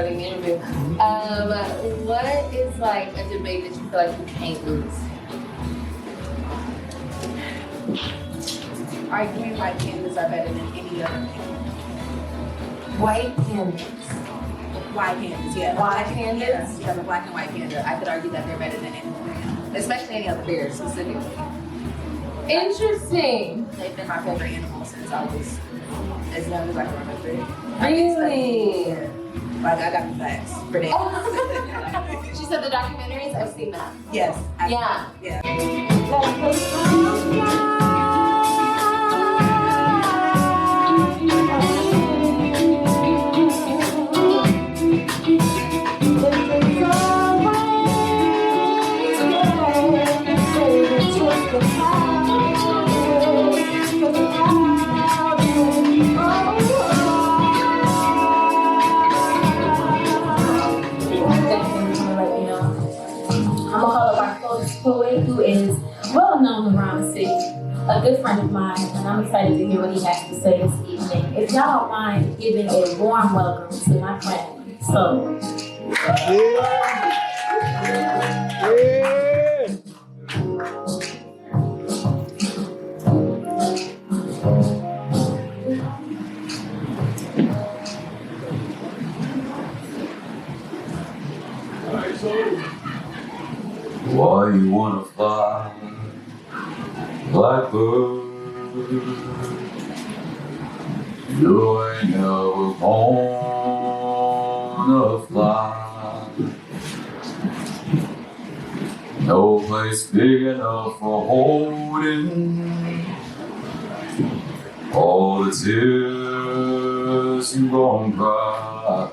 starting the interview. What is like a debate that you feel like you can't lose? Arguing white pandas are better than any other. White pandas. White pandas, yeah. White pandas? Yeah, the black and white panda. I could argue that they're better than any other animal, especially any other bears specifically. Interesting. They've been my favorite animal since I was as young as I can remember. Really? Like, I got the facts for that. She said the documentaries, I've seen that. Yes. Yeah. Yeah. Poetic, who is well known around the city, a good friend of mine, and I'm excited to hear what he has to say this evening. If y'all don't mind giving a warm welcome to my friend, So. Why you wanna fly, blackbird? You ain't never gonna fly. No place big enough for holding all the tears you gon' cry.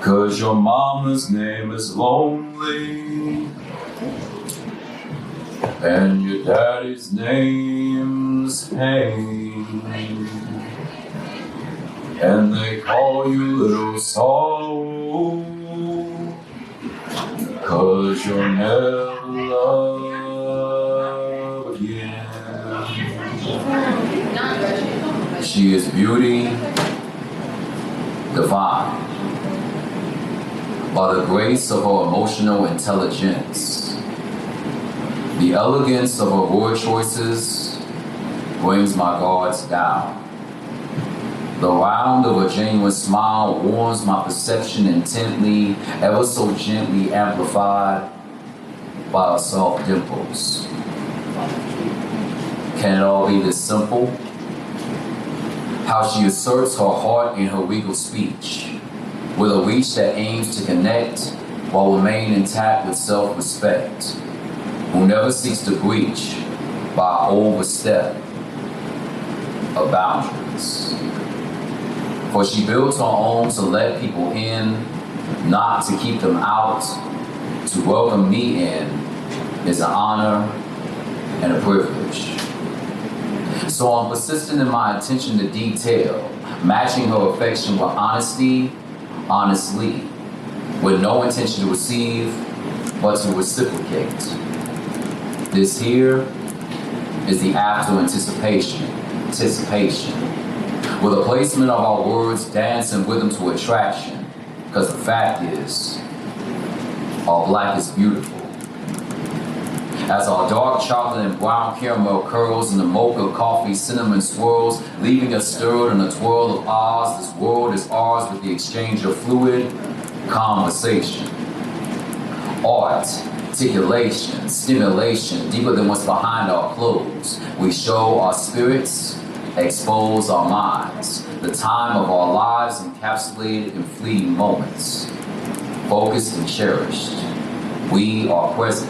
'Cause your mama's name is lonely, and your daddy's name's pain, and they call you Little Sorrow, 'cause you'll never love again. She is beauty divine, by the grace of her emotional intelligence. The elegance of her word choices brings my guards down. The round of a genuine smile warms my perception intently, ever so gently amplified by her soft dimples. Can it all be this simple? How she asserts her heart in her regal speech, with a reach that aims to connect while remaining intact with self-respect, who never seeks to breach by overstep of boundaries. For she built her own to let people in, not to keep them out. To welcome me in is an honor and a privilege. So I'm persistent in my attention to detail, matching her affection with honesty, honestly, with no intention to receive, but to reciprocate. This here is the after anticipation, with a placement of our words dancing rhythm to attraction, because the fact is, our black is beautiful. As our dark chocolate and brown caramel curls in the mocha coffee cinnamon swirls, leaving us stirred in a twirl of ours, this world is ours with the exchange of fluid conversation. Art, articulation, stimulation, deeper than what's behind our clothes. We show our spirits, expose our minds, the time of our lives encapsulated in fleeting moments, focused and cherished. We are present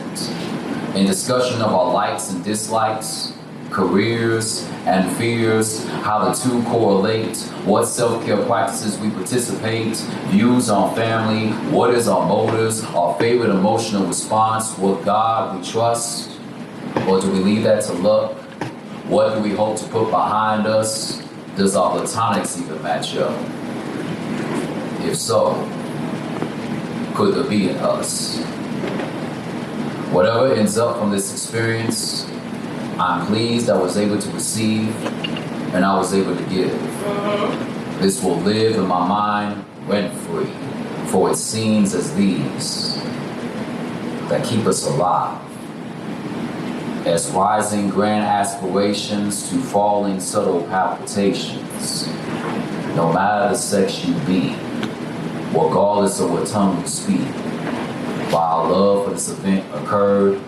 in discussion of our likes and dislikes, careers and fears, how the two correlate, what self-care practices we participate, views on family, what is our motives, our favorite emotional response, what God we trust, or do we leave that to luck? What do we hope to put behind us? Does our platonics even match up? If so, could there be in us? Whatever ends up from this experience, I'm pleased I was able to receive and I was able to give. This will live in my mind rent free, for it's scenes as these that keep us alive. As rising grand aspirations to falling subtle palpitations, no matter the sex you be, regardless of what tongue you speak, while our love for this event occurred,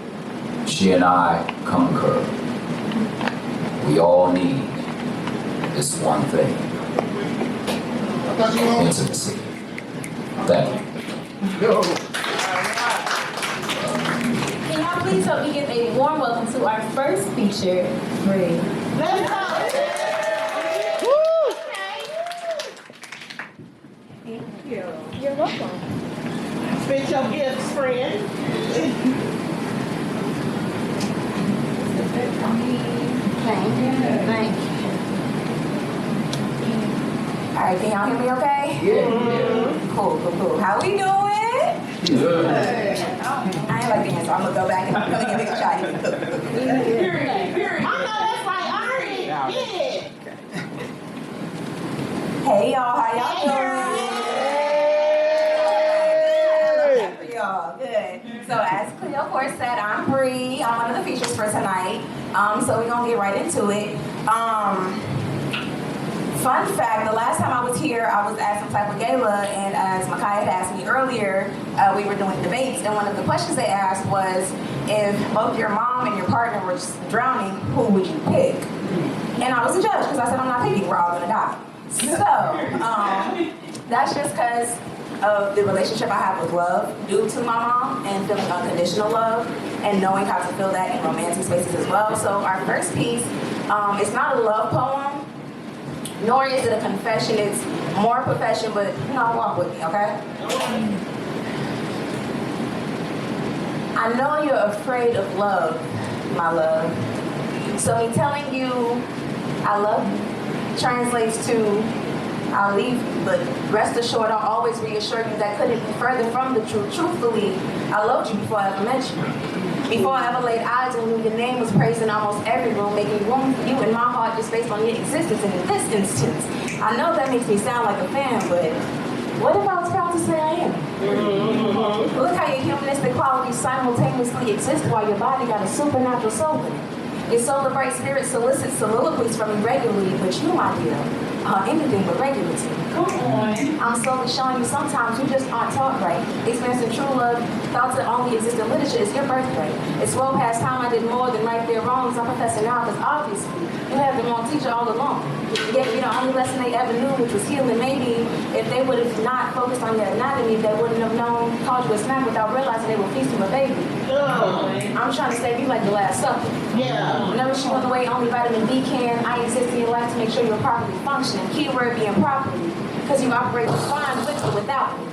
she and I concurred. We all need this one thing. Intimacy. Thank you. Can y'all please help me give a warm welcome to our first feature, Bree. Let's go! Thank you. You're welcome. Spit your gifts, friend. Thank you. Thank you. All right, can y'all hear me okay? Yeah. Cool. How we doing? Good. I ain't like dancing, so I'm gonna go back and I'm gonna give it a shot. Period. I know that's right. I heard it. Yeah. Hey y'all, how y'all doing? Y'all, good. So as Cleo, of course, said, I'm Bree. I'm one of the features for tonight. So we're gonna get right into it. Fun fact, the last time I was here, I was at some type of gala, and as Micaiah had asked me earlier, we were doing debates, and one of the questions they asked was, if both your mom and your partner were drowning, who would you pick? And I was a judge, because I said, I'm not picking, we're all gonna die. So, that's just because of the relationship I have with love due to my mom, and feeling unconditional love, and knowing how to feel that in romantic spaces as well. So our first piece, it's not a love poem, nor is it a confession. It's more profession, but walk with me, okay? I know you're afraid of love, my love. So me telling you I love you translates to I'll leave you, but rest assured I'll always reassure you that couldn't be further from the truth. Truthfully, I loved you before I ever met you. Before I ever laid eyes on you, your name was praised in almost every room, making room for you in my heart just based on your existence. And in this instance, I know that makes me sound like a fan, but what if I was proud to say I am? Mm-hmm. Look how your humanistic qualities simultaneously exist while your body got a supernatural soul in it. Your soul of bright spirit solicits soliloquies from me regularly, but you, my dear, are anything but regular to me. I'm slowly showing you sometimes you just aren't taught right. Experiencing true love, thoughts that only exist in literature is your birthright. It's well past time I did more than right their wrongs. I'm professing now because obviously you have the wrong teacher all along. You gave me the only lesson they ever knew, which was healing. Maybe if they would have not focused on your anatomy, they wouldn't have known, called you a snack without realizing they were feasting a baby. I'm trying to save you like the Last Supper. Yeah. Nourish you in the way only vitamin D can. I exist in your life to make sure you're properly functioning. Keyword being properly. Because you operate fine with or without me.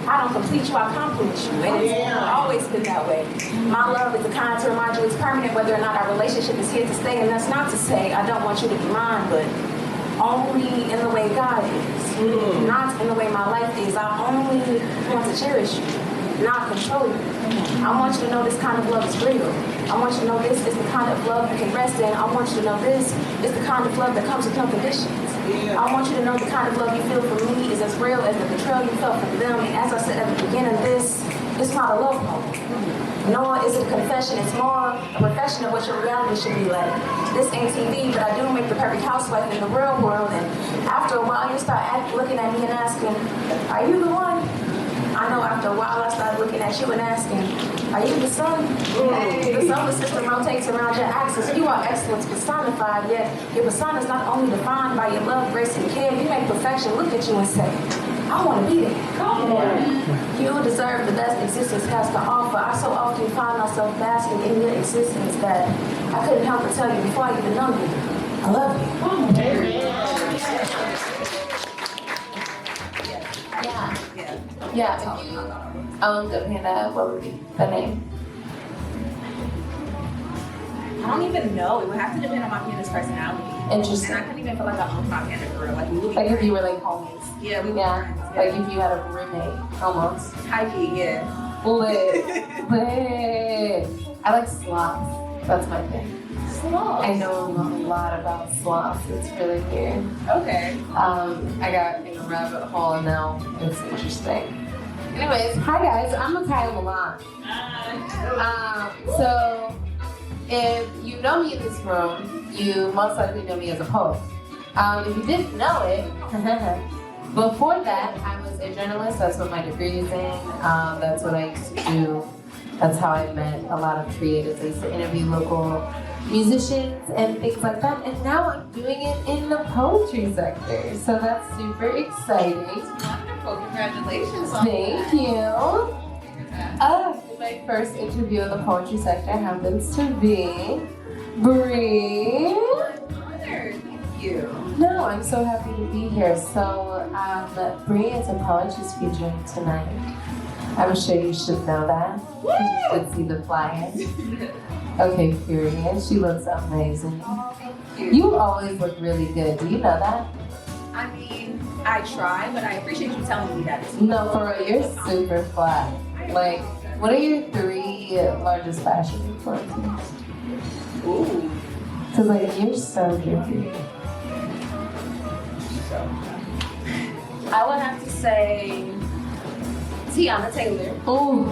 I don't complete you, I compliment you. And it's always been that way. My love is the kind to remind you it's permanent whether or not our relationship is here to stay. And that's not to say I don't want you to be mine, but only in the way God is. Not in the way my life is. I only want to cherish you, not control you. I want you to know this kind of love is real. I want you to know this is the kind of love you can rest in. I want you to know this is the kind of love that comes with no conditions. I want you to know the kind of love you feel for me is as real as the betrayal you felt from them. And as I said at the beginning, this is not a love poem. Nor is it a confession. It's more a profession of what your reality should be like. This ain't TV, but I do make the perfect housewife in the real world. And after a while, you start looking at me and asking, are you the one? I know after a while I started looking at you and asking, are you the sun? The solar system rotates around your axis. You are excellence personified, yet your persona is not only defined by your love, grace, and care. You make perfection look at you and say, I want to be there. Come on. You deserve the best existence has to offer. I so often find myself basking in your existence that I couldn't help but tell you before I even know you, I love you. Yeah. If you owned a panda, what would be the name? I don't even know. It would have to depend on my panda's personality. Interesting. And I couldn't even feel like I owned my panda for real. Like, we would be Like if friends. you were like homies. Yeah, we were Yeah. friends. Like if you had a roommate, almost. High key, yeah. Lit. I like sloths. That's my thing. I know a lot about sloths. It's really weird. Okay. I got in a rabbit hole and now it's interesting. Anyways, hi guys, I'm Micaiah Milan. So if you know me in this room, you most likely know me as a poet. If you didn't know it, before that, I was a journalist. That's what my degree is in. That's what I used to do. That's how I met a lot of creatives. I used to interview local musicians and things like that. And now I'm doing it in the poetry sector. So that's super exciting. Wonderful. Congratulations on Thank you. My first interview in the poetry sector happens to be Bree. Thank you. No, I'm so happy to be here. So, Bree is a poet she's featuring tonight. I'm sure you should know that. You should see the flyer. Okay, period. She looks amazing. You always look really good. Do you know that? I mean, I try, but I appreciate you telling me that. No, for real, you're super fly. Like, what are your 3 largest fashion influences? Ooh. Cause like, you're so good. I would have to say Tiana Taylor. Ooh.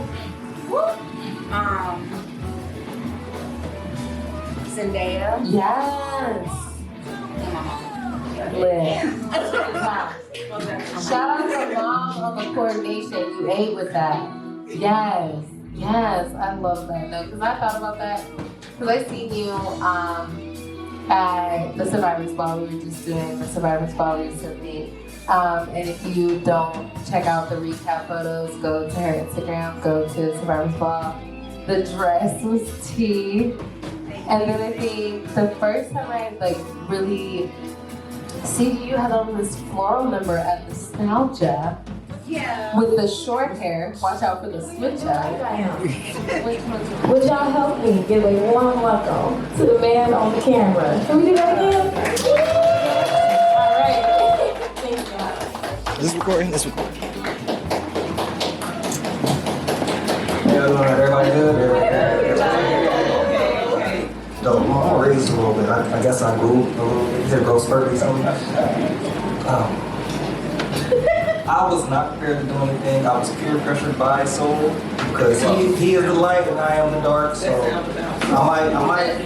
Zendaya. Yes. And my mom. Lit. Shout out to Mom on the coordination. You ate with that. Yes. Yes. I love that. No, because I thought about that. Because I seen you at the Survivors Ball. We were just doing the Survivors Ball recently. And if you don't check out the recap photos, go to her Instagram, go to Survivors Ball. The dress was tea. And then I think the first time I really see you had on this floral number at Nostalgia. Yeah. With the short hair. Watch out for the switch up. Would y'all help me give a warm welcome to the man on the camera? Can we do that again? All right. Thank y'all. Is this recording? This recording. Everybody good? No, I'm gonna raise a little bit. I guess I grew a little bit. Here goes Fergie something. I was not prepared to do anything. I was peer pressured by soul because he is the light and I am the dark. So I might.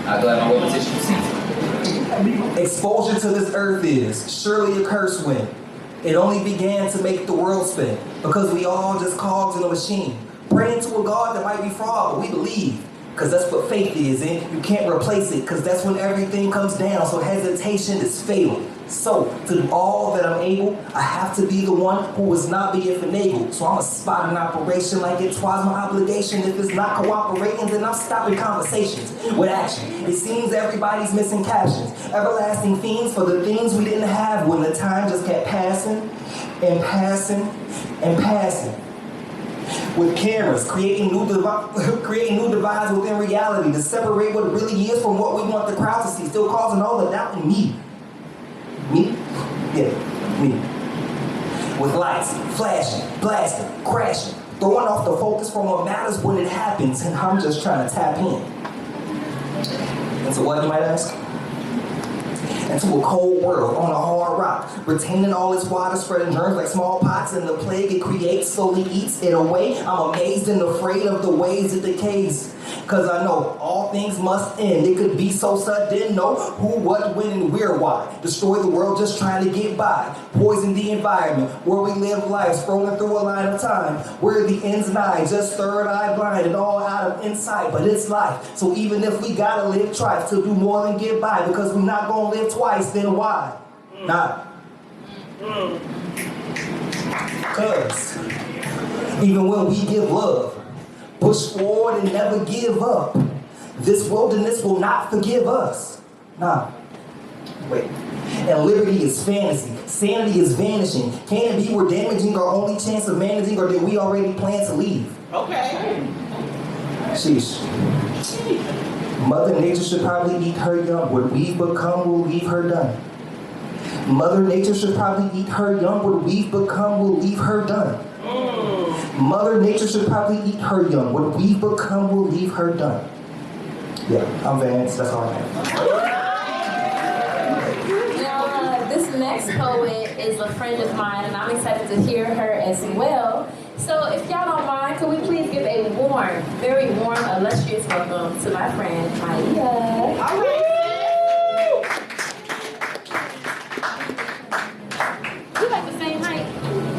I'm glad my repetition season. Exposure to this earth is surely a curse when it only began to make the world spin because we all just cogs in a machine. Praying to a God that might be fraud, but we believe. Because that's what faith is, and you can't replace it, because that's when everything comes down, so hesitation is fatal. So, to do all that I'm able, I have to be the one who is not being finagled. So I'm a spot in operation like it was my obligation. If it's not cooperating, then I'm stopping conversations with action. It seems everybody's missing captions. Everlasting themes for the things we didn't have when the time just kept passing and passing and passing. With cameras, creating new divides within reality to separate what really is from what we want the crowd to see, still causing all the doubt in me. Me? Yeah, me. With lights, flashing, blasting, crashing, throwing off the focus from what matters when it happens, and I'm just trying to tap in. And so what, you might ask? Into a cold world on a hard rock, retaining all its water, spreading germs like smallpox, and the plague it creates slowly eats it away. I'm amazed and afraid of the ways it decays, cause I know all things must end. It could be so sudden, know who, what, when, and where, why. Destroy the world just trying to get by, poison the environment where we live life, scrolling through a line of time where the end's nigh, just third eye blind and all out of insight. But it's life, so even if we gotta live twice to do more than get by, because we're not gonna live twice, then why? Nah. Cause even when we give love, push forward and never give up, this wilderness will not forgive us. Nah. Wait. And liberty is fantasy. Sanity is vanishing. Can it be we're damaging our only chance of managing, or did we already plan to leave? Okay. Sheesh. Mother Nature should probably eat her young. What we've become will leave her done. Mother Nature should probably eat her young. What we've become will leave her done. Mother Nature should probably eat her young. What we've become will leave her done. Yeah, I'm Vance. That's all I have. Now, this next poet is a friend of mine, and I'm excited to hear her as well. So if y'all don't mind, could we please give a warm, very warm, illustrious welcome to my friend, Maya. All right. You like the same height?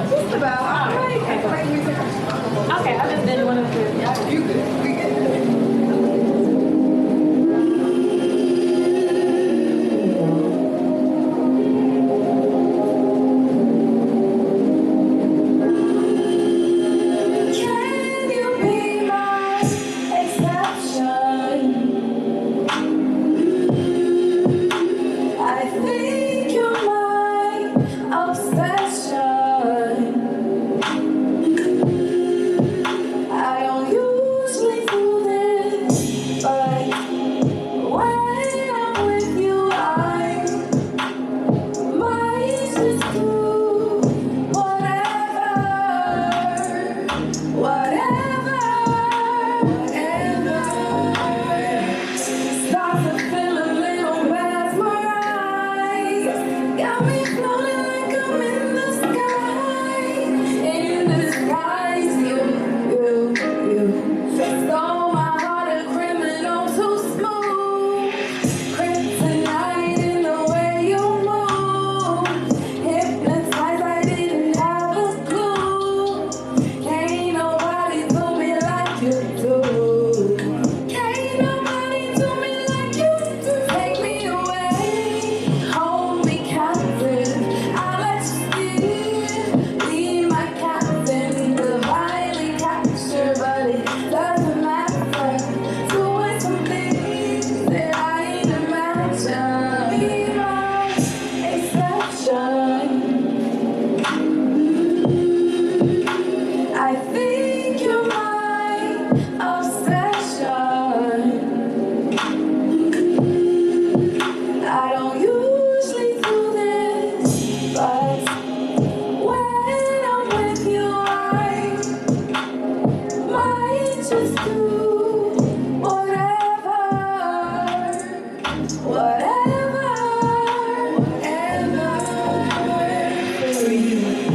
Just about. All right. Okay, I just didn't want to. You good. We good.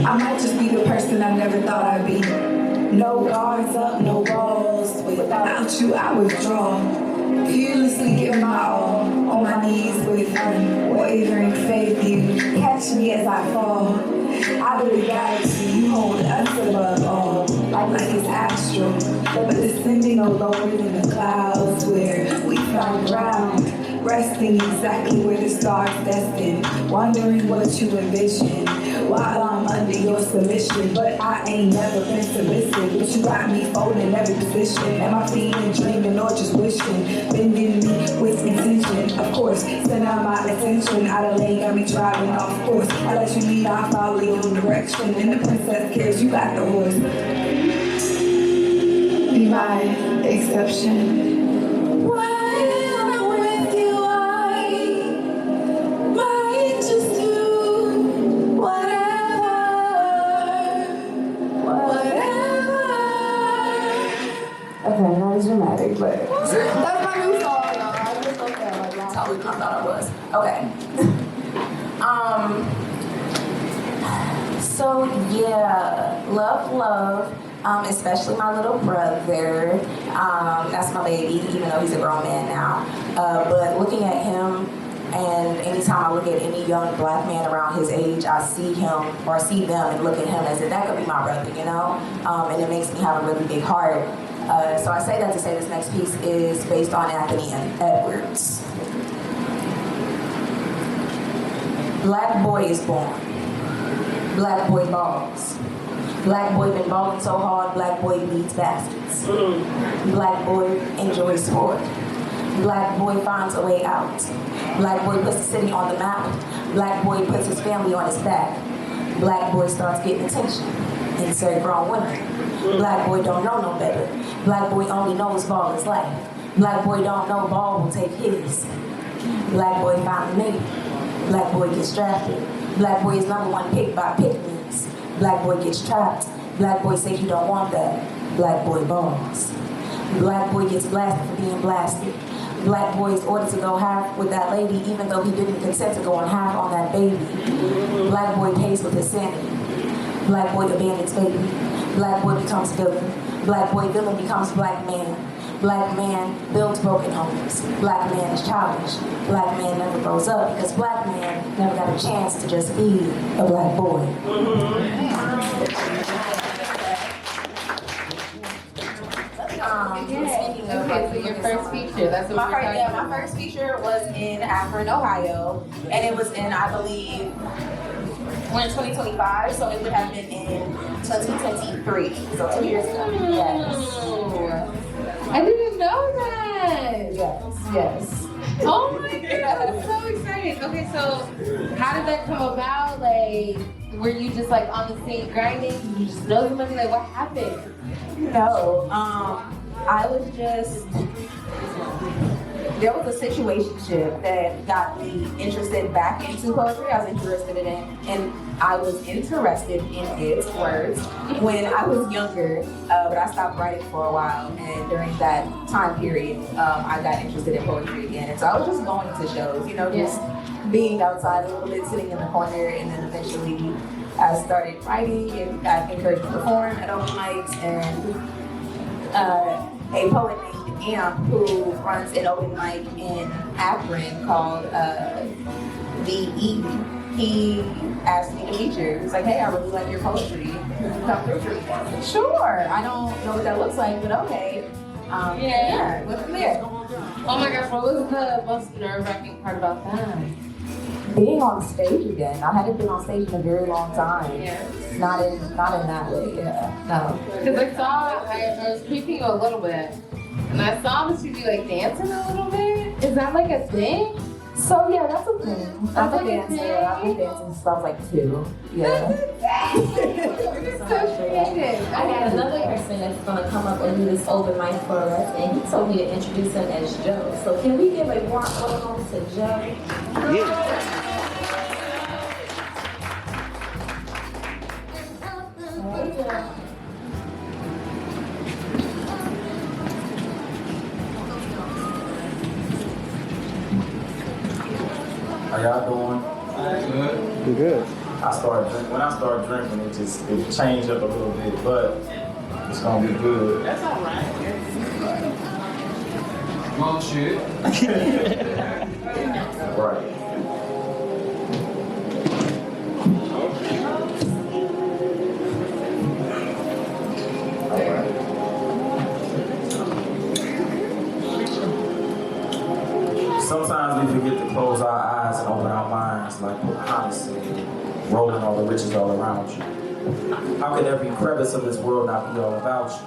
I might just be the person I never thought I'd be. No guards up, no walls. Without you, I withdraw. Fearlessly give my all. On my knees with wavering faith. You catch me as I fall. Out of the galaxy, you hold us above all. Like it's astral, but descending no lower than the clouds where we found ground. Resting exactly where the stars destined, wondering what you envision while I'm under your submission. But I ain't never been submissive, but you got me folding every position. Am I feeling, dreaming, or just wishing? Bending me with intention, of course. Send out my attention, out of lane, got me driving off course. I let you lead, I follow your direction. And the princess cares, you got the horse. Be my exception. Okay, not as dramatic, but That's my new song, y'all. I just don't care. Like, that's how we thought it was. Okay. So yeah, love, especially my little brother. That's my baby, even though he's a grown man now. But looking at him, and anytime I look at any young black man around his age, I see him or see them and look at him as if that could be my brother, you know? And it makes me have a really big heart. So I say that to say this next piece is based on Anthony Edwards. Black boy is born. Black boy balls. Black boy been balling so hard, black boy beats baskets. Black boy enjoys sport. Black boy finds a way out. Black boy puts the city on the map. Black boy puts his family on his back. Black boy starts getting attention. Insert grown women. Black boy don't know no better. Black boy only knows ball is life. Black boy don't know ball will take his. Black boy finally made it. Black boy gets drafted. Black boy is #1 pick by pick means. Black boy gets trapped Black boy say he don't want that. Black boy balls. Black boy gets blasted for being blasted. Black boy is ordered to go half with that lady even though he didn't consent to going half on that baby. Black boy pays with his sanity. Black boy abandons baby. Black boy becomes villain. Black boy villain becomes black man. Black man builds broken homes. Black man is childish. Black man never grows up because black man never got a chance to just be a black boy. Okay, so your first feature, that's what we're talking about. My first feature was in Akron, Ohio, and it was in, I believe, we're in 2025, so it would have been in 2023, so 2 years ago. Yes. I didn't know that. Yes. Oh my god, I'm so excited. Okay, so how did that come about? Like, were you just like on the scene grinding? You just know somebody? Like, what happened? No, I was just, there was a situationship that got me interested back into poetry. I was interested in it, and I was interested in its words when I was younger, but I stopped writing for a while, and during that time period, I got interested in poetry again. And so I was just going to shows, you know, just being outside a little bit, sitting in the corner, and then eventually I started writing and got encouraged to perform at open mics, and a poet named Amp, who runs an open mic in Akron called VE. He asked me to feature. He was like, hey, I really like your poetry. Come through for me. Sure. I don't know what that looks like, but okay. What's from there? Oh my gosh, what was the most nerve-wracking part about that? Being on stage again. I hadn't been on stage in a very long time. Yeah. Not in that way. Yeah. No. Because I was creeping a little bit, and I saw that you'd be like dancing a little bit. Is that like a thing? So yeah, that's a thing. I'm a like a dancer. thing? I've been dancing since I was like 2. Yeah. It's so creative. I got another person that's gonna come up and do this open mic for us, and he told me to introduce him as Joe. So can we give a warm welcome to Joe? Yeah. How y'all doing? Good. We're good. When I started drinking, it changed up a little bit, but it's gonna be good. That's all right. Well, shit. Right. Sometimes we forget to close our eyes and open our minds, like Pocahontas said, rolling all the riches all around you. How can every crevice of this world not be all about you?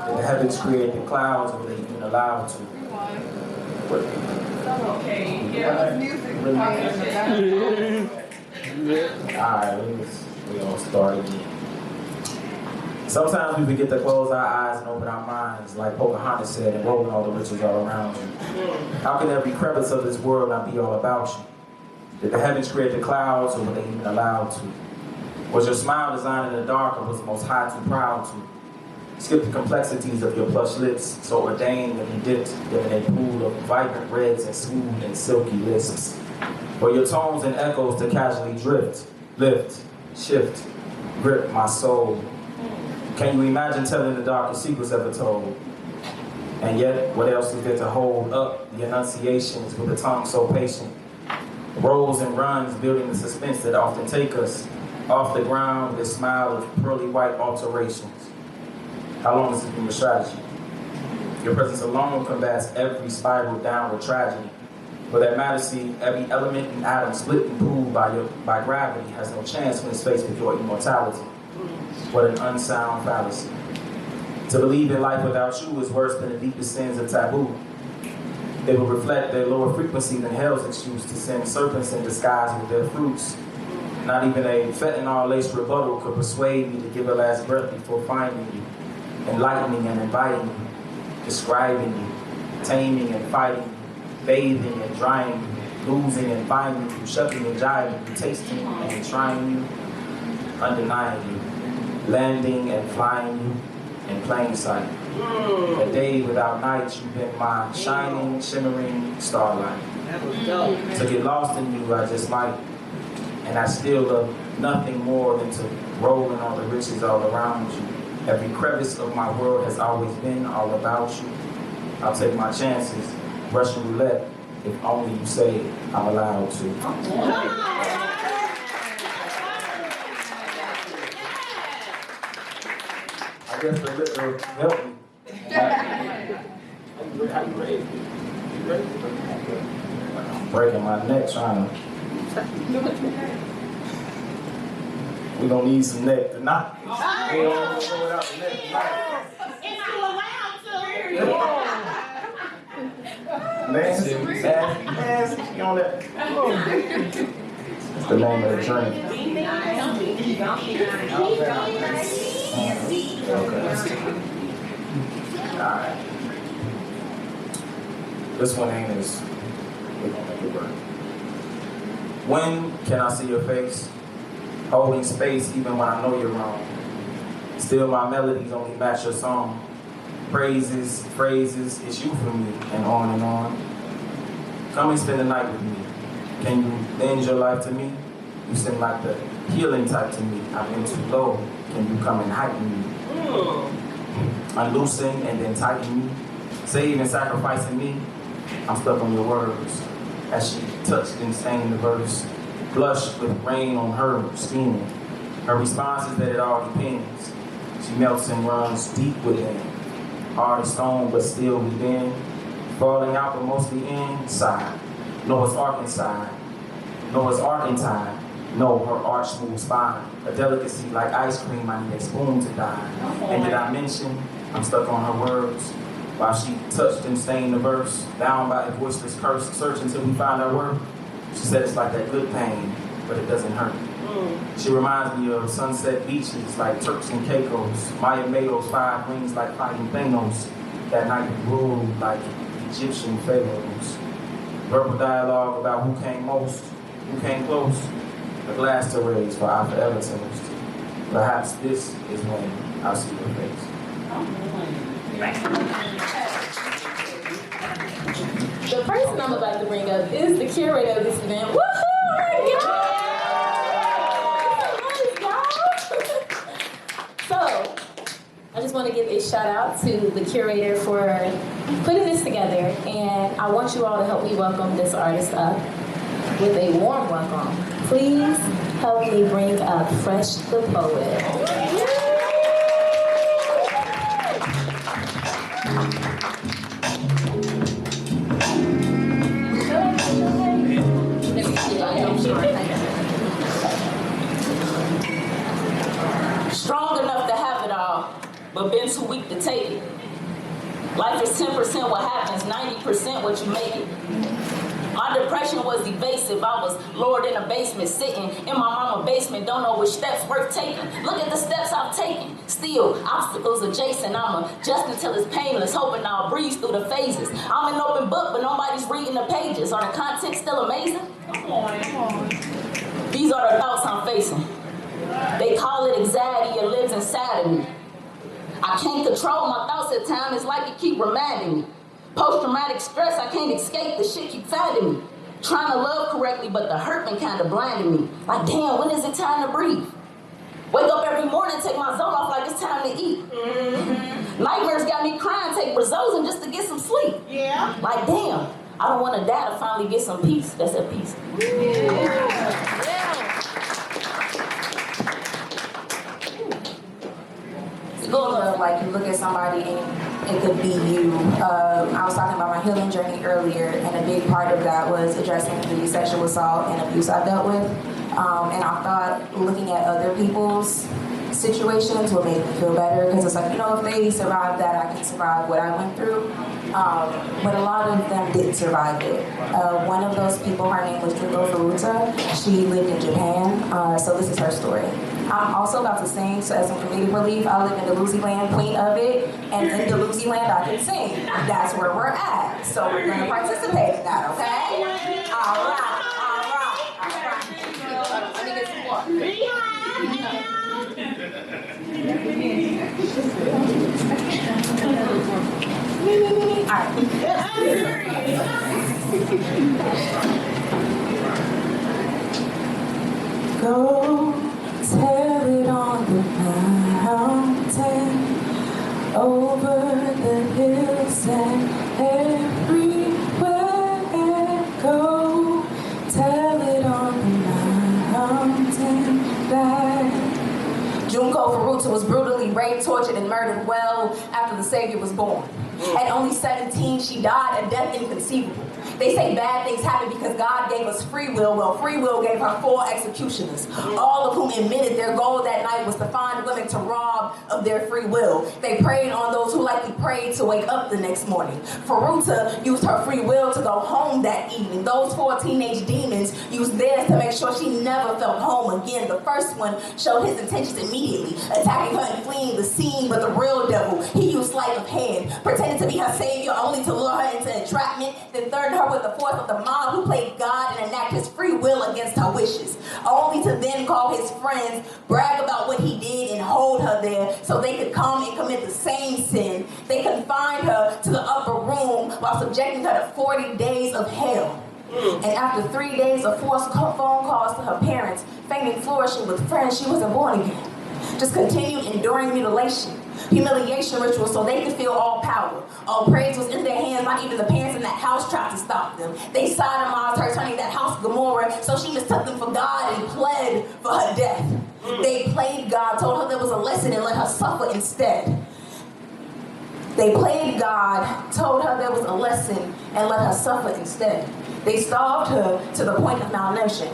Did the heavens create the clouds, or were they even allowed to? Okay, yeah, music. Alright, we gonna start again. Sometimes we forget to close our eyes and open our minds, like Pocahontas said, and rolling all the riches all around you. How can every crevice of this world not be all about you? Did the heavens create the clouds, or were they even allowed to? Was your smile designed in the dark, or was the Most High too proud to? Skip the complexities of your plush lips, so ordained when he dipped them in a pool of vibrant reds and smooth and silky lisps. For your tones and echoes to casually drift, lift, shift, grip my soul. Can you imagine telling the darkest secrets ever told? And yet, what else is there to hold up the enunciations with a tongue so patient? Rolls and runs, building the suspense that often take us off the ground with a smile of pearly white alterations. How long has this been your strategy? Your presence alone combats every spiral downward tragedy. For that matter, see, every element and atom split and pulled by gravity has no chance when it's faced with your immortality. What an unsound fallacy. To believe in life without you is worse than the deepest sins of taboo. They will reflect their lower frequency than hell's excuse to send serpents in disguise with their fruits. Not even a fentanyl-laced rebuttal could persuade me to give a last breath before finding you, enlightening and inviting you, describing you, taming and fighting you, bathing and drying you, losing and finding you, shucking and jiving you, tasting and trying you, undenying you. landing and flying you in plain sight. A day without night, you've been my shining, shimmering starlight. To get lost in you, I just might. And I still love nothing more than to roll in all the riches all around you. Every crevice of my world has always been all about you. I'll take my chances, Russian roulette, if only you say I'm allowed to. I guess the liquor helped me. How you ready? I'm breaking my neck trying to. We gonna need some neck tonight. We don't want to go without the neck tonight. If you allowed to. Nasty, you on that? That's the name of the drink. Okay. Alright. This one ain't as. We're gonna make it work. When can I see your face? Holding space even when I know you're wrong. Still my melodies only match your song. Praises, phrases, it's you for me, and on and on. Come and spend the night with me. Can you lend your life to me? You seem like the healing type to me. I've been too low. Can you come and heighten me? Unloosen and then tighten me. Save and sacrificing me. I'm stuck on your words. As she touched and sang the verse. Blushed with rain on her skin. Her response is that it all depends. She melts and runs deep within. Hard as stone, but still within. Falling out, but mostly inside. Noah's Ark inside. Noah's Ark in time. No, her arch smooth spine. A delicacy like ice cream, I need a spoon to dine. And did I mention, I'm stuck on her words. While she touched and stained the verse. Down by a voiceless curse, search until we find our work. She said it's like that good pain, but it doesn't hurt. She reminds me of sunset beaches like Turks and Caicos. Maya Mayo's 5 rings like fighting Thanos. That night we ruled like Egyptian pharaohs. Verbal dialogue about who came most, who came close. A glass to raise for our forever toast. Perhaps this is when I'll see your face. The person I'm about to bring up is the curator of this event. Woohoo! So, I just want to give a shout out to the curator for putting this together, and I want you all to help me welcome this artist up with a warm welcome. Please help me bring up Fresh the Poet. Strong enough to have it all, but been too weak to take it. Life is 10% what happens, 90% what you make it. My depression was evasive. I was lowered in a basement, sitting in my mama's basement, don't know which steps worth taking. Look at the steps I've taken. Still, obstacles adjacent. I'm adjusting until it's painless, hoping I'll breeze through the phases. I'm an open book, but nobody's reading the pages. Are the content still amazing? Come on. These are the thoughts I'm facing. They call it anxiety, it lives inside of me. I can't control my thoughts at times, it's like it keep reminding me. Post-traumatic stress, I can't escape, the shit keep finding me. Trying to love correctly, but the hurt been kind of blinding me. Like, damn, when is it time to breathe? Wake up every morning, take my zone off like it's time to eat. Nightmares got me crying, take Brazosine just to get some sleep. Yeah. Like, damn, I don't want to die to finally get some peace. That's at peace. Love, like you look at somebody and it could be you. I was talking about my healing journey earlier, and a big part of that was addressing the sexual assault and abuse I dealt with. And I thought looking at other people's situations would make me feel better, because it's like, you know, if they survived that, I can survive what I went through. But a lot of them didn't survive it. One of those people, her name was Drugo Furuta. She lived in Japan, so this is her story. I'm also about to sing, so as some comedic relief, I live in Delusi land, queen of it, and in Delusi land I can sing. That's where we're at. So we're gonna participate in that, okay? All right. Let me get some water. Go tell it on the mountain, over the hills and everywhere. Go tell it on the mountain that Junko Furuta was brutally raped, tortured, and murdered well after the Savior was born. At only 17, she died a death inconceivable. They say bad things happen because God gave us free will. Well, free will gave her 4 executioners, all of whom admitted their goal that night was to find women to rob of their free will. They preyed on those who likely prayed to wake up the next morning. Furuta used her free will to go home that evening. Those 4 teenage demons used theirs to make sure she never felt home again. The first one showed his intentions immediately, attacking her and fleeing the scene, but the real devil, he used sleight of hand, pretended to be her savior only to lure her into entrapment, then third her with the force of the mob who played God and enact his free will against her wishes, only to then call his friends, brag about what he did, and hold her there so they could come and commit the same sin. They confined her to the upper room while subjecting her to 40 days of hell. And after 3 days of forced phone calls to her parents, feigning flourishing with friends, she wasn't born again. Just continued enduring mutilation, humiliation rituals so they could feel all power. All praise was in their hands, not even the parents in that house tried to stop them. They sodomized her, turning that house Gomorrah, so she mistook them for God and pled for her death. They played God, told her there was a lesson and let her suffer instead. They played God, told her there was a lesson and let her suffer instead. They starved her to the point of malnutrition,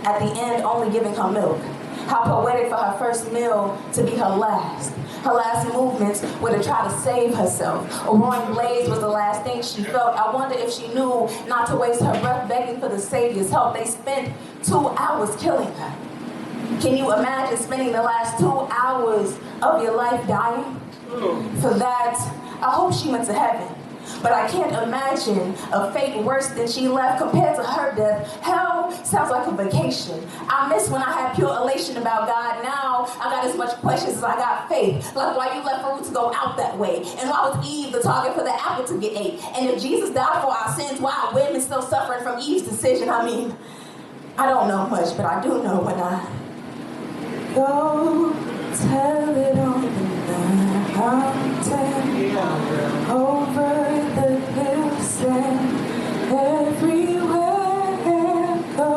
at the end only giving her milk. How poetic for her first meal to be her last. Her last movements were to try to save herself. A roaring blaze was the last thing she felt. I wonder if she knew not to waste her breath begging for the Savior's help. They spent 2 hours killing her. Can you imagine spending the last 2 hours of your life dying? For that, I hope she went to heaven. But I can't imagine a fate worse than she left compared to her death. Hell sounds like a vacation. I miss when I had pure elation about God. Now I got as much questions as I got faith. Like why you left Farouk to go out that way? And why was Eve the target for the apple to get ate? And if Jesus died for our sins, why are women still suffering from Eve's decision? I mean, I don't know much, but I do know when I go tell it on the mountain, over the hills and everywhere. Go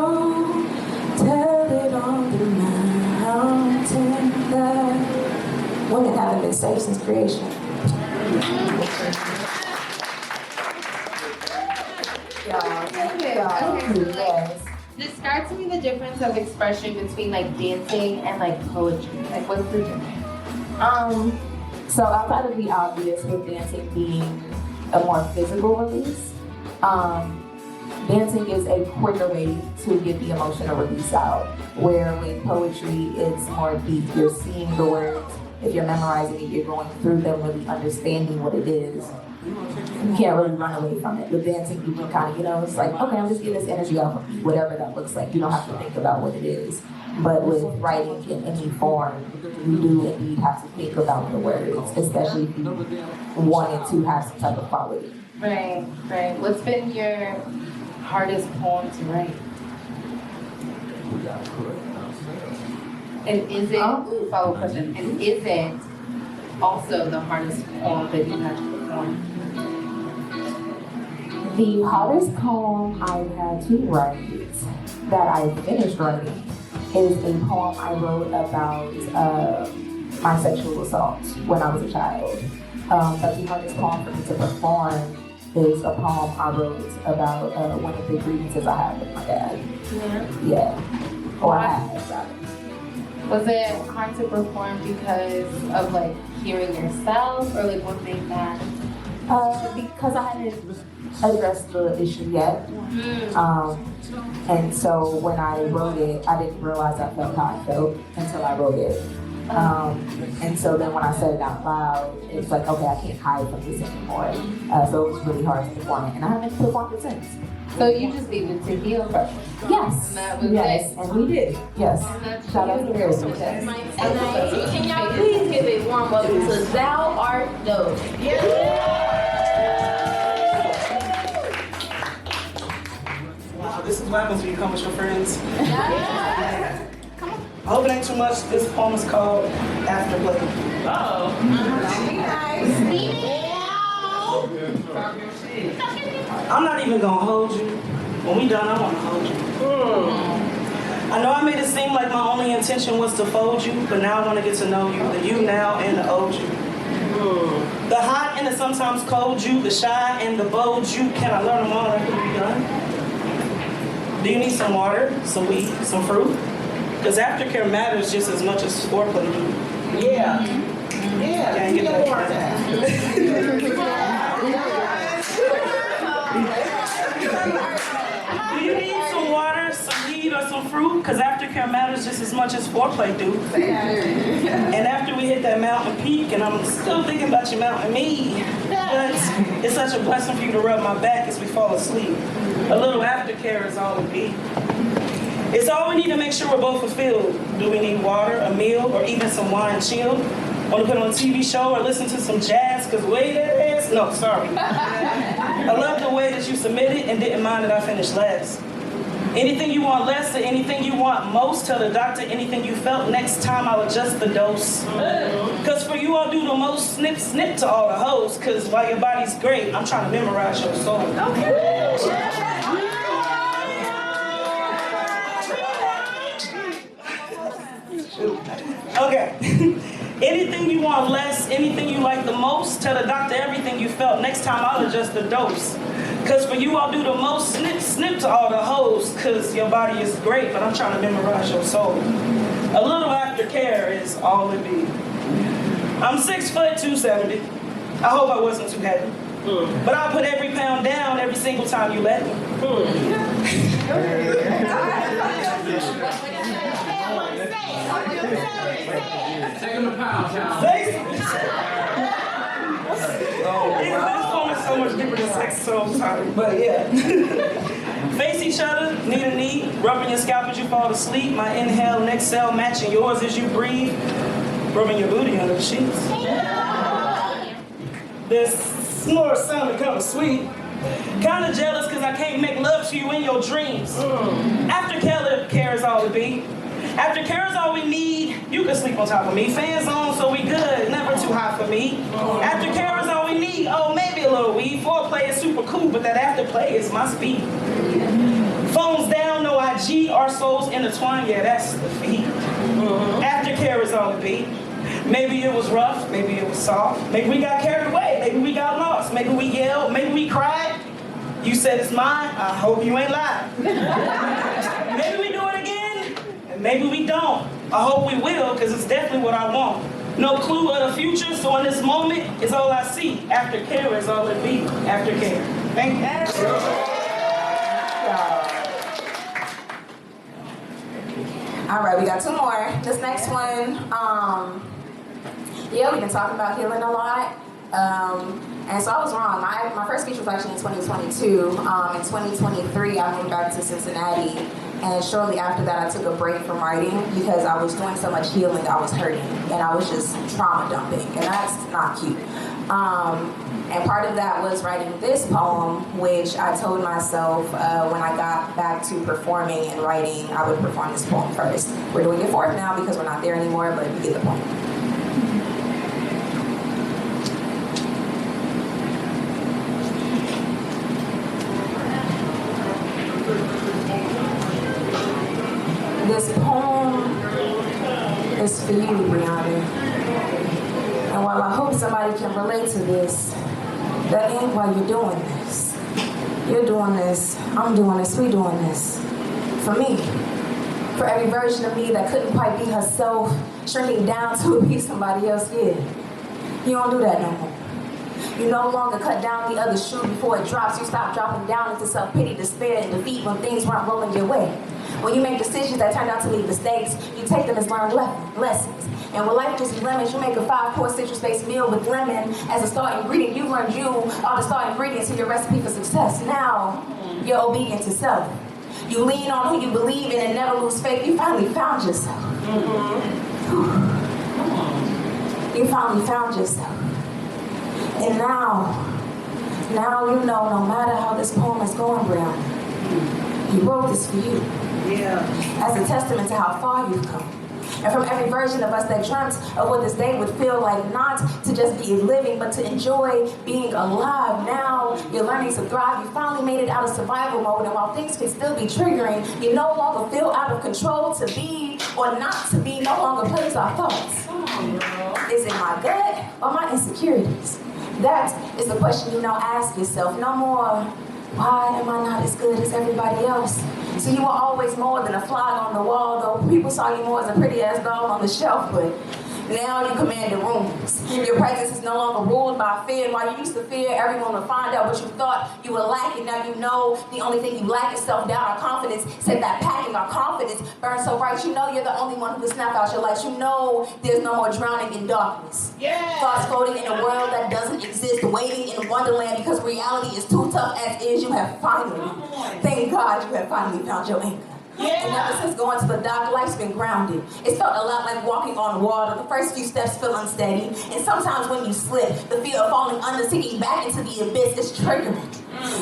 tell it on the mountain that women haven't been safe since creation. Yes. Describe to me the difference of expression between like dancing and like poetry. Like what's the difference? So outside of the obvious with dancing being a more physical release, dancing is a quicker way to get the emotional release out. Where with poetry, it's more deep. You're seeing the words. If you're memorizing it, you're going through them, really understanding what it is. You can't really run away from it. With dancing, you can kind of, it's like, okay, I'm just getting this energy off of me, whatever that looks like. You don't have to think about what it is. But with writing in any form, you do indeed have to think about the words, especially if you wanted to have some type of quality. Right. What's been your hardest poem to write? And is it, follow-up question, and is it also the hardest poem that you had to perform? The hardest poem I've had to write, that I finished writing, is a poem I wrote about my sexual assault when I was a child. But the hardest poem for me to perform is a poem I wrote about one of the grievances I had with my dad. Yeah. Or I had, rather. Was it hard to perform because of like hearing yourself, or like what made that? Because I hadn't addressed the issue yet. And so when I wrote it, I didn't realize I felt how I felt until I wrote it. And so then when I said it out loud, it's like, okay, I can't hide from this anymore. So it was really hard to perform it, and I haven't performed it since. So you just needed to heal first. Yes, And that was yes, it. and we did. Yes. Shout out to Harrison. And can y'all please give a warm welcome to Thou Art Dope. Wow, this is what happens when you come with your friends. I hope it ain't too much. This poem is called Afterplay. I'm not even gonna hold you. When we done, I wanna hold you. I know I made it seem like my only intention was to fold you, but now I wanna get to know you, the you now and the old you. The hot and the sometimes cold you, the shy and the bold you. Can I learn them all after we done? Do you need some water, some weed, some fruit? Because aftercare matters just as much as foreplay do. Yeah. Can't get that part. Do you need some water, some weed, or some fruit? Because aftercare matters just as much as foreplay do. And after we hit that mountain peak, and I'm still thinking about your mountain me, but it's such a blessing for you to rub my back as we fall asleep. A little aftercare is all it be. It's all we need to make sure we're both fulfilled. Do we need water, a meal, or even some wine chill? Want to put on a TV show or listen to some jazz? Because way that is, no, sorry. I love the way that you submitted and didn't mind that I finished last. Anything you want less or anything you want most, tell the doctor anything you felt. Next time I'll adjust the dose. Because for you I'll do the most snip to all the hoes. Because while your body's great, I'm trying to memorize your soul. Okay. Anything you want less, anything you like the most, tell the doctor everything you felt. Next time I'll adjust the dose. Because for you I'll do the most snip to all the hoes. Because your body is great, but I'm trying to memorize your soul. A little aftercare is all it be. I'm 6 foot 270. I hope I wasn't too heavy. But I'll put every pound down every single time you let me. Take him to pound town. This poem is so much deeper than sex, so I'm sorry. But yeah. Face each other, knee to knee, rubbing your scalp as you fall asleep. My inhale and exhale matching yours as you breathe. Rubbing your booty under the sheets. This snore sounded kind of sweet. Kind of jealous because I can't make love to you in your dreams. Aftercare is all it be. Aftercare is all we need. You can sleep on top of me. Fans on, so we good. Never too hot for me. Aftercare is all we need. Oh, maybe a little weed. Foreplay is super cool, but that afterplay is my speed. Phones down, no IG. Our souls intertwined. Yeah, that's the feet. Aftercare is all it be. Maybe it was rough. Maybe it was soft. Maybe we got carried away. Maybe we got lost. Maybe we yelled. Maybe we cried. You said it's mine. I hope you ain't lying. Maybe we do it again. Maybe we don't. I hope we will, because it's definitely what I want. No clue of the future, so in this moment, it's all I see. Aftercare is all it be. Aftercare. Thank you. All right, we got two more. This next one, yeah, we've been talking about healing a lot. And so I was wrong. My first speech was actually in 2022. In 2023, I moved back to Cincinnati. And shortly after that, I took a break from writing because I was doing so much healing, I was hurting. And I was just trauma dumping. And that's not cute. And part of that was writing this poem, which I told myself when I got back to performing and writing, I would perform this poem first. We're doing it fourth now because we're not there anymore, but you get the point. This poem is for you, Brianna. And while I hope somebody can relate to this, that ain't why you're doing this. You're doing this, I'm doing this, we doing this. For me. For every version of me that couldn't quite be herself, shrinking down to be somebody else, yeah. You don't do that no more. You no longer cut down the other shoe before it drops. You stop dropping down into self-pity, despair, and defeat when things weren't rolling your way. When you make decisions that turn out to be mistakes, you take them as learned lessons. And when life gives you lemons, you make a 5-course citrus-based meal with lemon as a star ingredient. You learned all the star ingredients in your recipe for success. Now, you're obedient to self. You lean on who you believe in and never lose faith. You finally found yourself. You finally found yourself. And now you know, no matter how this poem is going, Brown, you wrote this for you. Yeah. As a testament to how far you've come. And from every version of us that dreamt of what this day would feel like, not to just be living, but to enjoy being alive. Now you're learning to thrive. You finally made it out of survival mode. And while things can still be triggering, you no longer feel out of control. To be or not to be no longer plays our thoughts. Is it my gut or my insecurities? That is the question you now ask yourself. No more, why am I not as good as everybody else? So you were always more than a fly on the wall, though people saw you more as a pretty ass doll on the shelf, but now you command the rooms. Your presence is no longer ruled by fear, and while you used to fear everyone would find out what you thought you were lacking, now you know the only thing you lack is self-doubt or confidence. Said that packing our confidence burns so bright, you know you're the only one who can snap out your lights. You know there's no more drowning in darkness. Yeah. Thoughts floating in a world that doesn't exist, waiting in wonderland because reality is too tough as is. You have finally, thank God you have finally found your anchor. Yeah. And ever since going to the dock, life's been grounded. It's felt a lot like walking on water. The first few steps feel unsteady. And sometimes when you slip, the fear of falling under, sinking back into the abyss is triggering.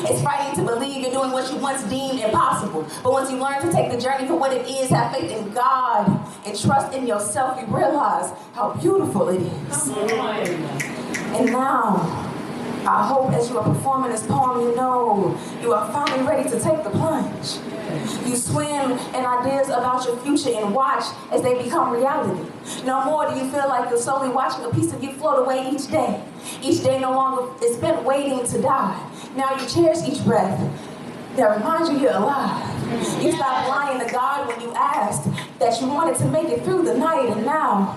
It's frightening to believe you're doing what you once deemed impossible. But once you learn to take the journey for what it is, have faith in God, and trust in yourself, you realize how beautiful it is. And now, I hope as you are performing this poem, you know you are finally ready to take the plunge. You swim in ideas about your future and watch as they become reality. No more do you feel like you're solely watching a piece of you float away each day. Each day no longer is spent waiting to die. Now you cherish each breath that reminds you you're alive. You stopped lying to God when you asked that you wanted to make it through the night, and now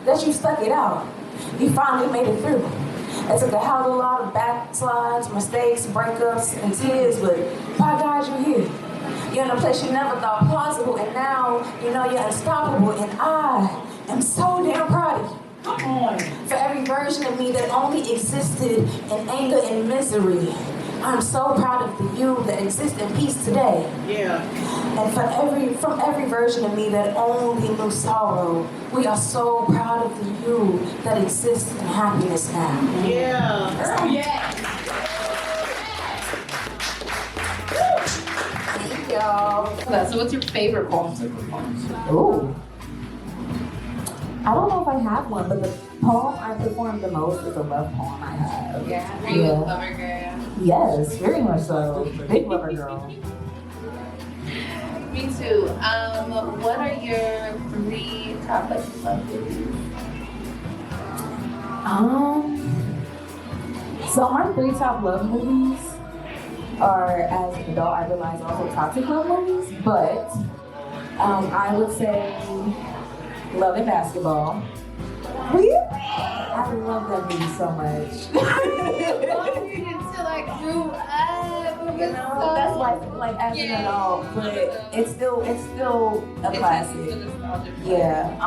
that you stuck it out, you finally made it through. It took a hell of a lot of backslides, mistakes, breakups, and tears, but by God, you're here. You're in a place you never thought plausible, and now you know you're unstoppable, and I am so damn proud of you. For every version of me that only existed in anger and misery, I'm so proud of the you that exists in peace today. Yeah. And from every version of me that only knew sorrow, we are so proud of the you that exists in happiness now. Yeah. Yeah. Thank y'all. So what's your favorite poem to perform? Ooh. I don't know if I have one, but the poem I performed the most is a love poem I have. Yeah. Are you a lover girl? Yes, very much so. Big lover girl. Me too. What are your 3 top love movies? So my 3 top love movies are, as an adult, I realize also toxic love movies, but I would say Love and Basketball. I love that movie so much. Until I grew up. You know, that's like as an adult, but it's still a classic. Yeah.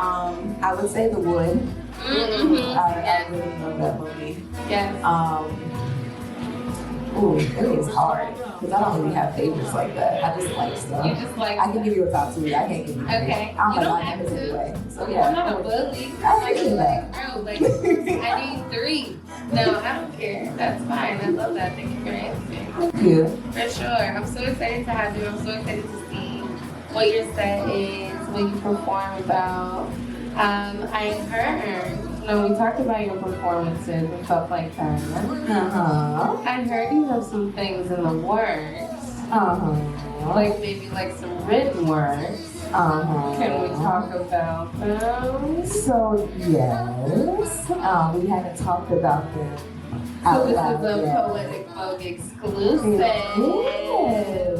I would say The Wood. Mm-hmm. I really love that movie. Yes. Ooh, it is hard because I don't really have favorites like that. I just like stuff. You just like. I can give you a top 3. I can't give you. Okay. I'm You a don't lot have of to. anyway. So yeah. I'm not a bully. I appreciate Like, that. bro, like, I need 3. No, I don't care. That's fine. I love that. Thank you for answering. Thank you. For sure. I'm so excited to have you. I'm so excited to see what your set is, what you perform about. I heard, we talked about your performances and stuff like that. I heard you have some things in the works. Like maybe like some written works. Can we talk about those? So yes, we haven't talked about them. So this is a Poetic Vogue exclusive.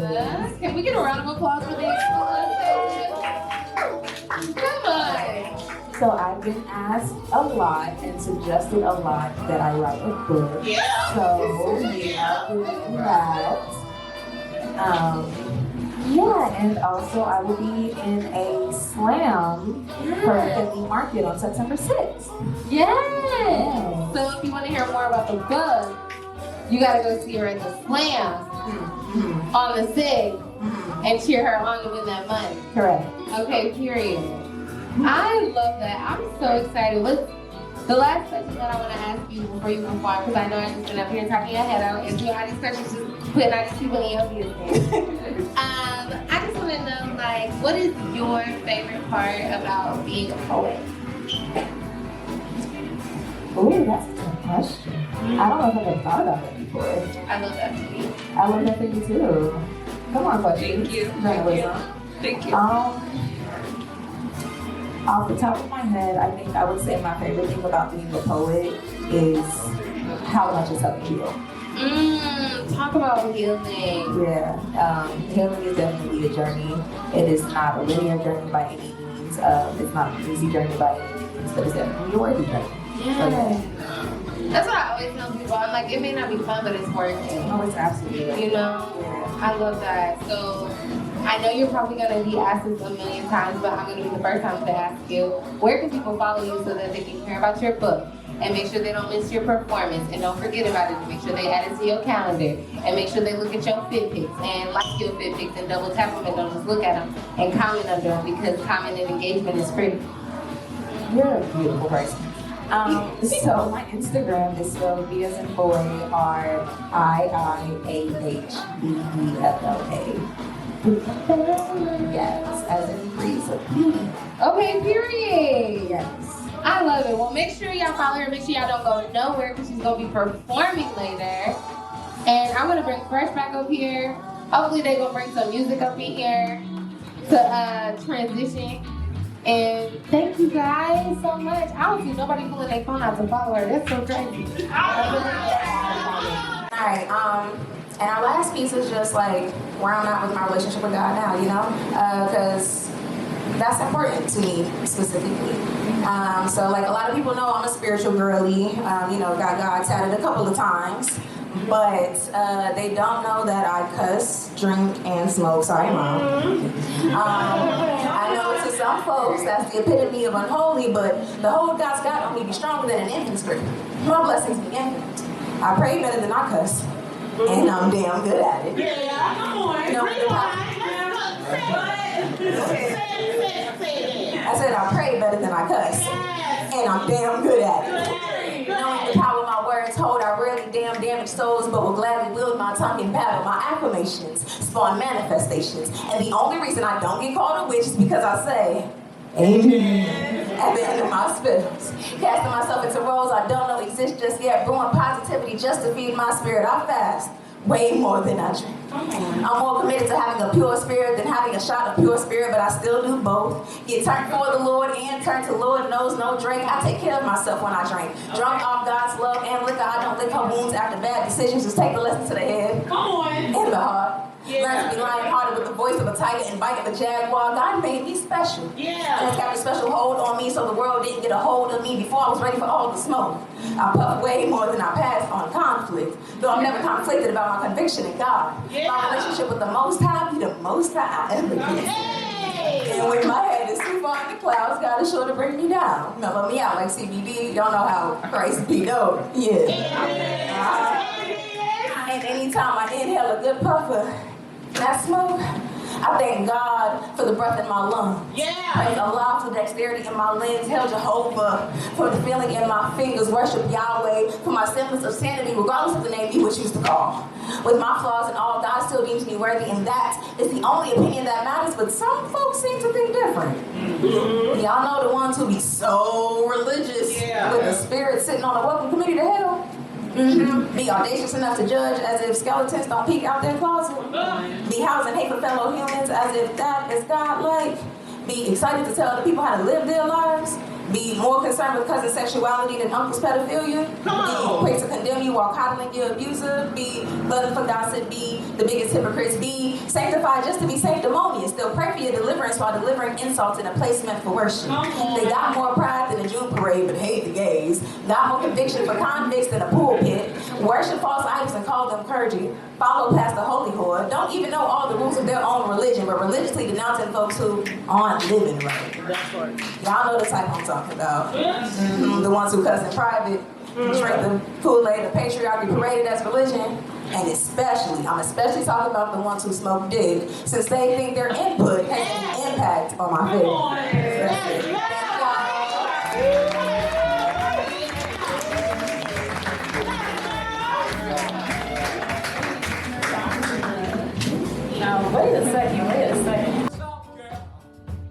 Yes. Can we get a round of applause for the exclusive? Come on. So I've been asked a lot and suggested a lot that I write a book. So we are doing that. Yeah, and also I will be in a slam for the market on September 6th. Yes. So if you want to hear more about the book, you gotta go see her at the slam on the 6th and cheer her on to win that money. Correct. Okay, period. I love that. I'm so excited. The last question that I want to ask you before you move on, because I know I've just been up here talking your head out, and you all these questions just putting all these people in your business. I just want to know, like, what is your favorite part about being a poet? Ooh, that's a tough question. I don't know if I've ever thought about that before. I love that for you. I love that for you too. Come on, questions. Thank you. Journalism. Thank you. Off the top of my head, I think I would say my favorite thing about being a poet is how much it's helped heal. Talk about healing. Yeah, healing is definitely a journey. It is not a linear journey by any means. It's not an easy journey by any means, but it's definitely a worthy journey. Yeah. That's what I always tell people. I'm like, it may not be fun, but it's worth it. Oh, it's absolutely. You know? Yeah. I love that. So, I know you're probably going to be asked this a million times, but I'm going to be the first time to ask you, where can people follow you so that they can hear about your book and make sure they don't miss your performance and don't forget about it, and make sure they add it to your calendar and make sure they look at your fit pics and like your fit pics and double tap them and don't just look at them and comment under them, because comment and engagement is free. You're a beautiful person. So my Instagram is spelled B as in boy, RIIAHBELLA. Yes, as in breeze of beauty. Okay, period. Yes. I love it. Well, make sure y'all follow her. Make sure y'all don't go nowhere, because she's going to be performing later. And I'm going to bring Fresh back up here. Hopefully they're going to bring some music up in here to transition. And thank you guys so much. I don't see nobody pulling their phone out to follow her. That's so crazy. Alright, and our last piece is just like where I'm at with my relationship with God now, you know? Because that's important to me specifically. So like a lot of people know I'm a spiritual girly. Got God tatted a couple of times. But they don't know that I cuss, drink, and smoke. Sorry, Mom. I know to some folks that's the epitome of unholy, but the hold God's got on me be stronger than an infant's grip. My blessings be infinite. I pray better than I cuss, and I'm damn good at it. Yeah, come on. I said I pray better than I cuss, and I'm damn good at it. Knowing the power of my words hold, I rarely damn damage souls, but will gladly wield my tongue in battle. My acclamations spawn manifestations, and the only reason I don't get called a witch is because I say amen at the end of my spills. Casting myself into roles I don't know exist just yet, brewing positivity just to feed my spirit. I fast way more than I drink. I'm more committed to having a pure spirit than having a shot of pure spirit, but I still do both. Get turned for the Lord and turn to Lord knows no drink. I take care of myself when I drink. Drunk off God's love and liquor, I don't lick her wounds after bad decisions. Just take the lesson to the head and the heart. Learn to be lion-hearted with the voice of a tiger and bite of a jaguar. God made me special. And it's got a special hold on me so the world didn't get a hold of me before I was ready for all the smoke. I puff way more than I pass on conflict, though I'm never conflicted about my conviction in God. My relationship with the Most High be the most high I ever get. And when my head is too far in the clouds, God is sure to bring me down. Mellow me out like CBD. Y'all know how Christ be though. And anytime I inhale a good puffer, that smoke, I thank God for the breath in my lungs. Praise Allah for dexterity in my limbs. Hail Jehovah for the feeling in my fingers. Worship Yahweh for my semblance of sanity, regardless of the name you would choose to call. With my flaws and all, God still deems me worthy, and that is the only opinion that matters. But some folks seem to think different. Y'all know the ones who be so religious with the spirit sitting on a welcome committee to hell. Be audacious enough to judge as if skeletons don't peek out their closet. Be housing hate for fellow humans as if that is God-like. Be excited to tell the people how to live their lives. Be more concerned with cousin sexuality than uncle's pedophilia. Be quick to condemn you while coddling your abuser. Be blooded for gossip. Be the biggest hypocrites. Be sanctified just to be sanctimonious. They'll pray for your deliverance while delivering insults in a placement for worship. They got more pride than a June parade but hate the gays. Got more conviction for convicts than a pulpit. Worship false idols and call them clergy. Follow past the holy whore. Don't even know all the rules of their own religion, but religiously denouncing folks who aren't living right. Y'all know the type I'm talking about. The ones who cuss in private, drink the Kool-Aid, the patriarchy paraded as religion, and I'm especially talking about the ones who smoke dick, since they think their input has an impact on my faith.